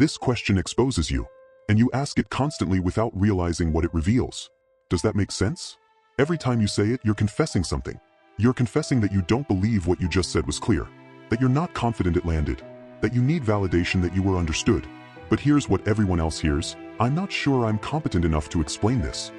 This question exposes you, and you ask it constantly without realizing what it reveals. Does that make sense? Every time you say it, you're confessing something. You're confessing that you don't believe what you just said was clear, that you're not confident it landed, that you need validation that you were understood. But here's what everyone else hears: I'm not sure I'm competent enough to explain this.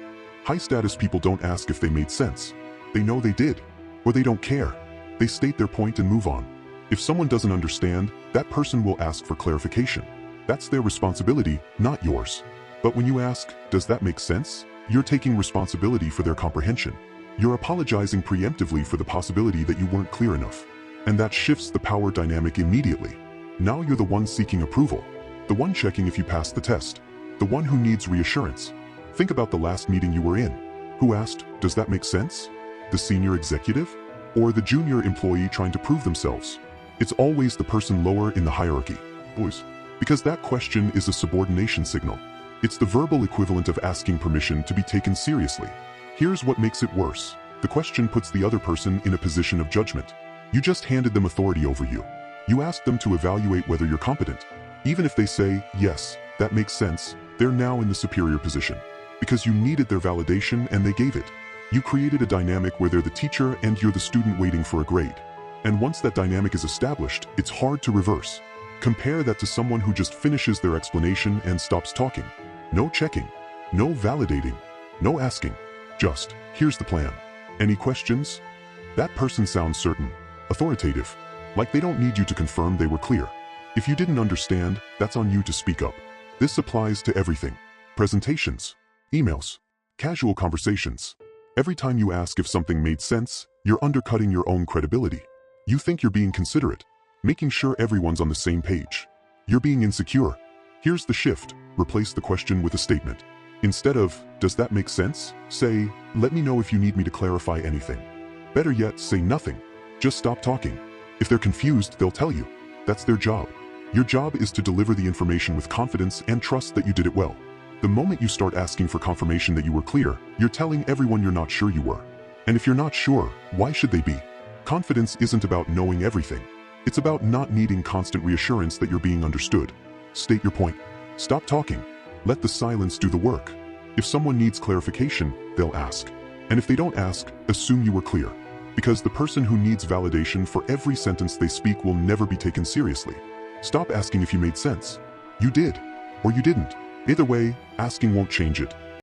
High-status people don't ask if they made sense. They know they did, or they don't care. They state their point and move on. If someone doesn't understand, that person will ask for clarification. That's their responsibility, not yours. But when you ask, does that make sense? You're taking responsibility for their comprehension. You're apologizing preemptively for the possibility that you weren't clear enough. And that shifts the power dynamic immediately. Now you're the one seeking approval, the one checking if you passed the test, the one who needs reassurance. Think about the last meeting you were in. Who asked, does that make sense? The senior executive? Or the junior employee trying to prove themselves? It's always the person lower in the hierarchy. Boys. Because that question is a subordination signal. It's the verbal equivalent of asking permission to be taken seriously. Here's what makes it worse. The question puts the other person in a position of judgment. You just handed them authority over you. You asked them to evaluate whether you're competent. Even if they say, yes, that makes sense, they're now in the superior position. Because you needed their validation and they gave it. You created a dynamic where they're the teacher and you're the student waiting for a grade. And once that dynamic is established, it's hard to reverse. Compare that to someone who just finishes their explanation and stops talking. No checking, no validating, no asking. Just, here's the plan. Any questions? That person sounds certain, authoritative, like they don't need you to confirm they were clear. If you didn't understand, that's on you to speak up. This applies to everything. Presentations, emails, casual conversations. Every time you ask if something made sense, you're undercutting your own credibility. You think you're being considerate, making sure everyone's on the same page. You're being insecure. Here's the shift. Replace the question with a statement. Instead of, does that make sense? Say, let me know if you need me to clarify anything. Better yet, say nothing. Just stop talking. If they're confused, they'll tell you. That's their job. Your job is to deliver the information with confidence and trust that you did it well. The moment you start asking for confirmation that you were clear, you're telling everyone you're not sure you were. And if you're not sure, why should they be? Confidence isn't about knowing everything. It's about not needing constant reassurance that you're being understood. State your point. Stop talking. Let the silence do the work. If someone needs clarification, they'll ask. And if they don't ask, assume you were clear. Because the person who needs validation for every sentence they speak will never be taken seriously. Stop asking if you made sense. You did, or you didn't. Either way, asking won't change it.